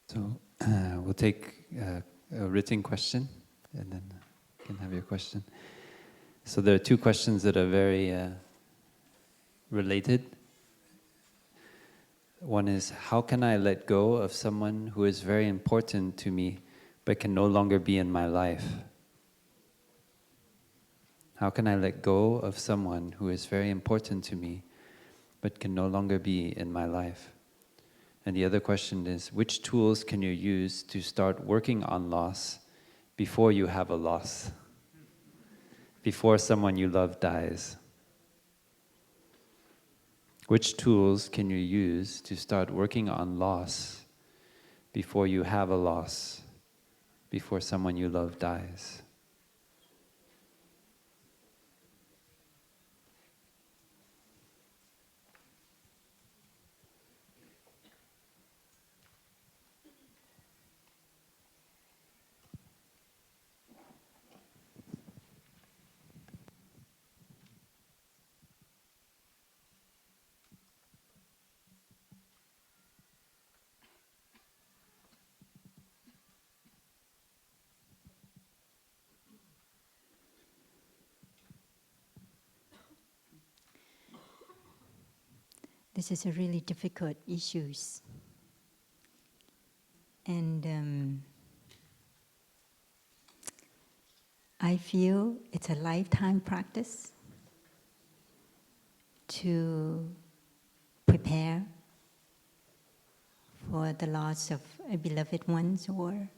So we'll take a written question, and then you can have your question. So there are two questions that are very related. One is, how can I let go of someone who is very important to me, but can no longer be in my life? How can I let go of someone who is very important to me, but can no longer be in my life? And the other question is, which tools can you use to start working on loss before you have a loss? Before someone you love dies? Which tools can you use to start working on loss before you have a loss? Before someone you love dies? This is a really difficult issue. And I feel it's a lifetime practice to prepare for the loss of a beloved ones or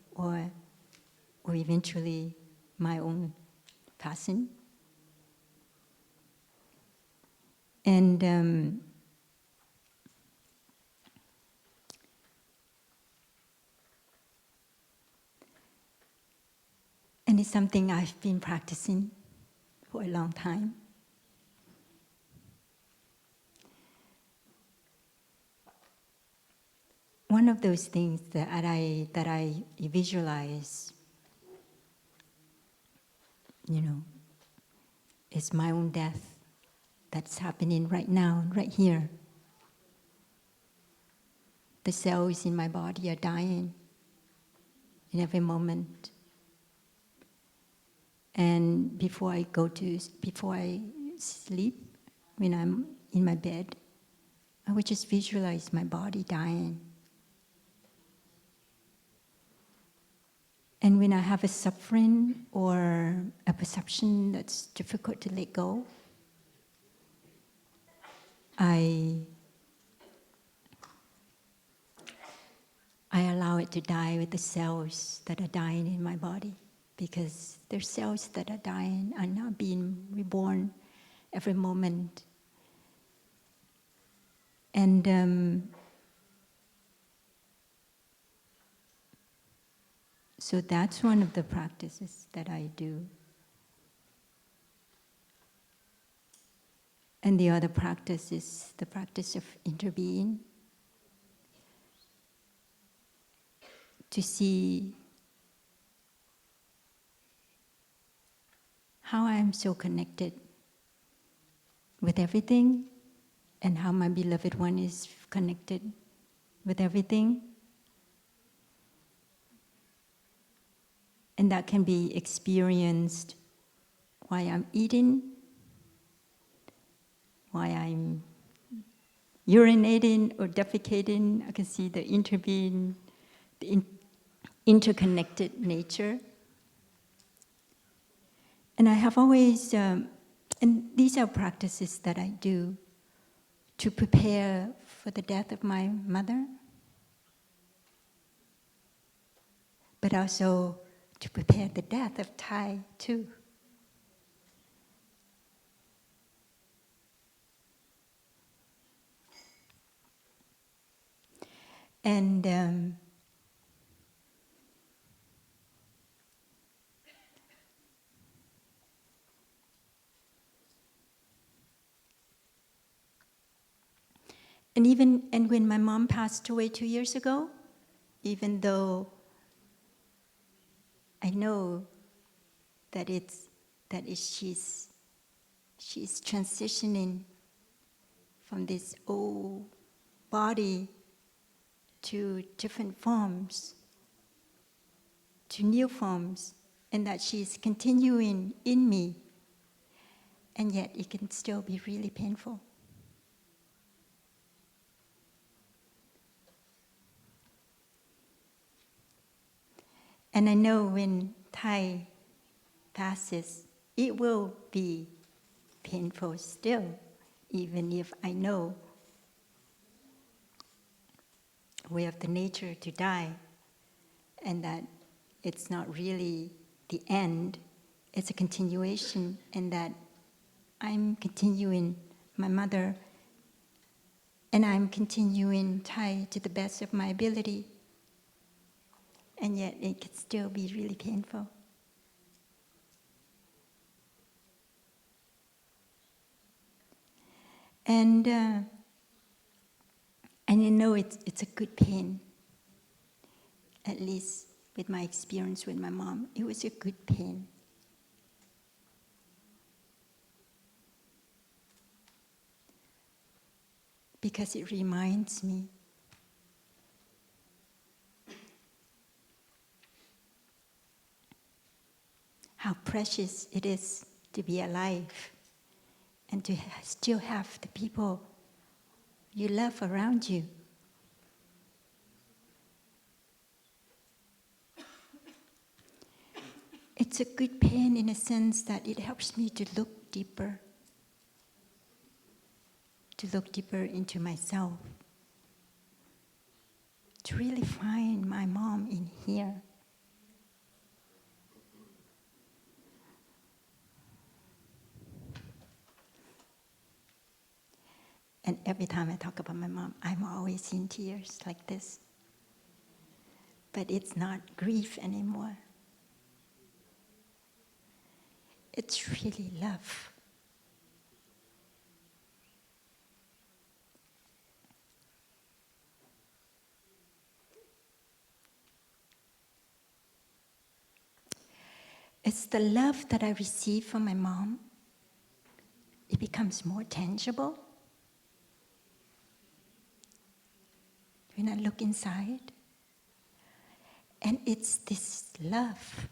eventually my own passing. And it's something I've been practicing for a long time. One of those things that I visualize, is my own death that's happening right now, right here. The cells in my body are dying in every moment. And before I sleep, when I'm in my bed, I would just visualize my body dying. And when I have a suffering or a perception that's difficult to let go, I allow it to die with the cells that are dying in my body, because the cells that are dying are not being reborn every moment. And so that's one of the practices that I do. And the other practice is the practice of interbeing, to see how I am so connected with everything, and how my beloved one is connected with everything. And that can be experienced while I'm eating, while I'm urinating or defecating. I can see the interbeing, the interconnected nature. And I have always, and these are practices that I do to prepare for the death of my mother, but also to prepare the death of Tai too. And when my mom passed away 2 years ago, even though I know that she's transitioning from this old body to different forms, to new forms, and that she's continuing in me, and yet it can still be really painful. And I know when Thai passes, it will be painful still, even if I know we have the nature to die, and that it's not really the end, it's a continuation, and that I'm continuing my mother, and I'm continuing Thai to the best of my ability, and yet it can still be really painful. And you know it's a good pain. At least with my experience with my mom, it was a good pain. Because it reminds me how precious it is to be alive and to still have the people you love around you. It's a good pain in a sense that it helps me to look deeper into myself, to really find my mom in here. And every time I talk about my mom, I'm always in tears like this. But it's not grief anymore. It's really love. It's the love that I receive from my mom. It becomes more tangible when I look inside. And it's this love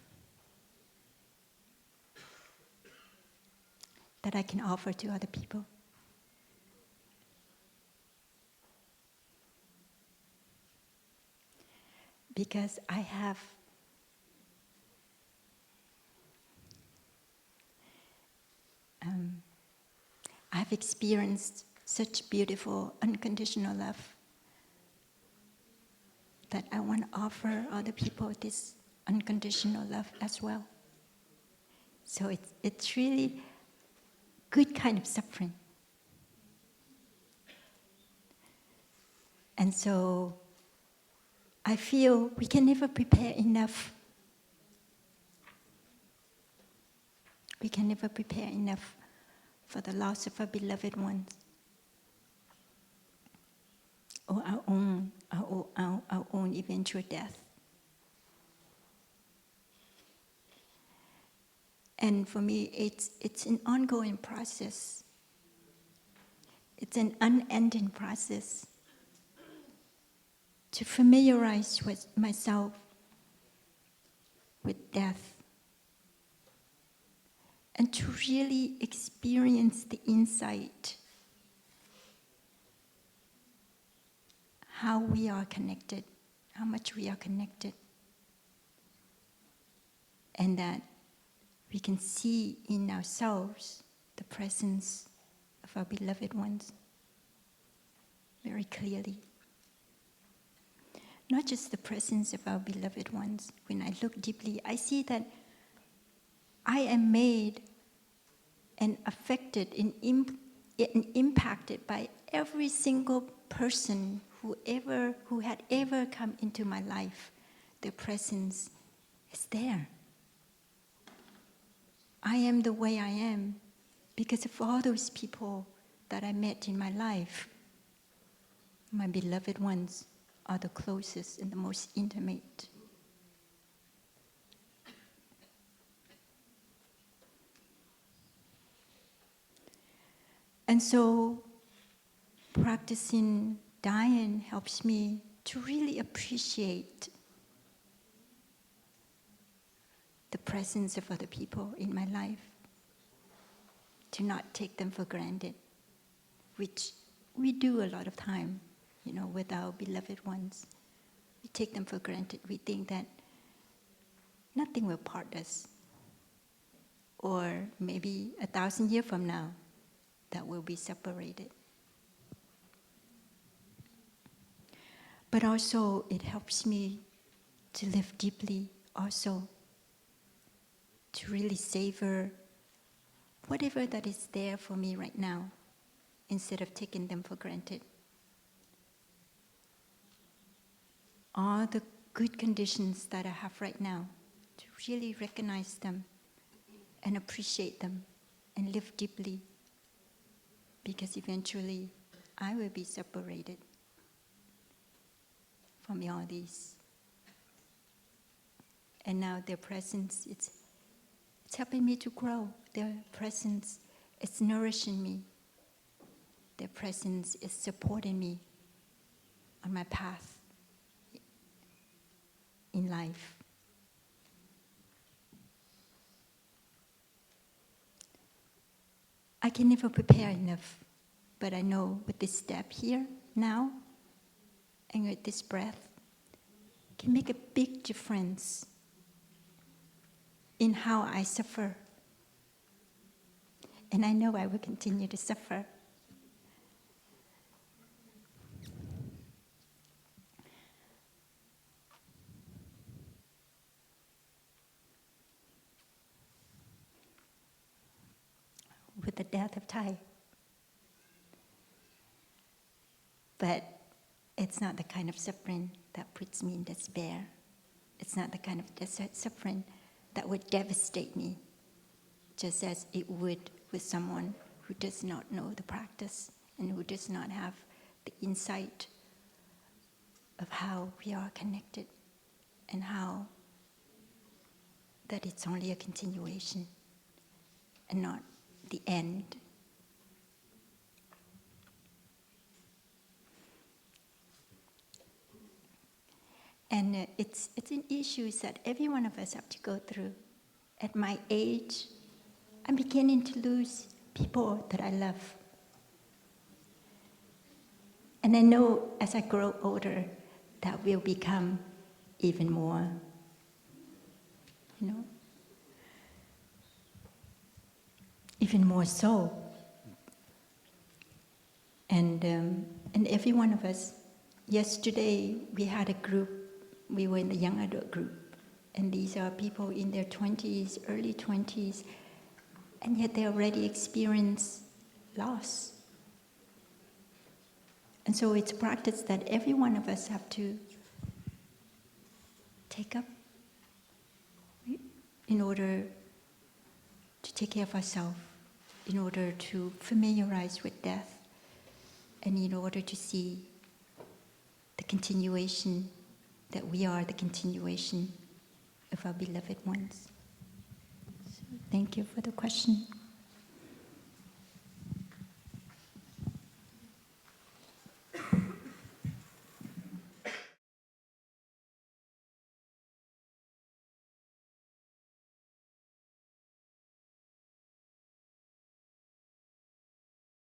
that I can offer to other people. Because I've experienced such beautiful, unconditional love that I want to offer other people this unconditional love as well. So it's really good kind of suffering. And so I feel we can never prepare enough. We can never prepare enough for the loss of our beloved ones, or our own eventual death. And for me, it's an ongoing process. It's an unending process to familiarize with myself with death, and to really experience the insight how we are connected, how much we are connected, and that we can see in ourselves the presence of our beloved ones very clearly. Not just the presence of our beloved ones. When I look deeply, I see that I am made and affected and impacted by every single person who had ever come into my life. Their presence is there. I am the way I am because of all those people that I met in my life. My beloved ones are the closest and the most intimate. And so practicing dying helps me to really appreciate the presence of other people in my life, to not take them for granted, which we do a lot of time, with our beloved ones. We take them for granted. We think that nothing will part us. Or maybe 1,000 years from now, that we'll be separated. But also, it helps me to live deeply also, to really savor whatever that is there for me right now, instead of taking them for granted. All the good conditions that I have right now, to really recognize them and appreciate them and live deeply, because eventually I will be separated from all these. And now their presence, it's helping me to grow. Their presence is nourishing me. Their presence is supporting me on my path in life. I can never prepare enough, but I know with this step here, now, and with this breath, can make a big difference in how I suffer. And I know I will continue to suffer. With the death of Thai. But it's not the kind of suffering that puts me in despair. It's not the kind of suffering that would devastate me, just as it would with someone who does not know the practice and who does not have the insight of how we are connected and how that it's only a continuation and not the end. And it's an issue that every one of us have to go through. At my age, I'm beginning to lose people that I love. And I know as I grow older, that will become even more, even more so. And every one of us, yesterday we had a group, we were in the young adult group, and these are people in their 20s, early 20s, and yet they already experience loss. And so it's a practice that every one of us have to take up in order to take care of ourselves, in order to familiarize with death, and in order to see the continuation, that we are the continuation of our beloved ones. So thank you for the question.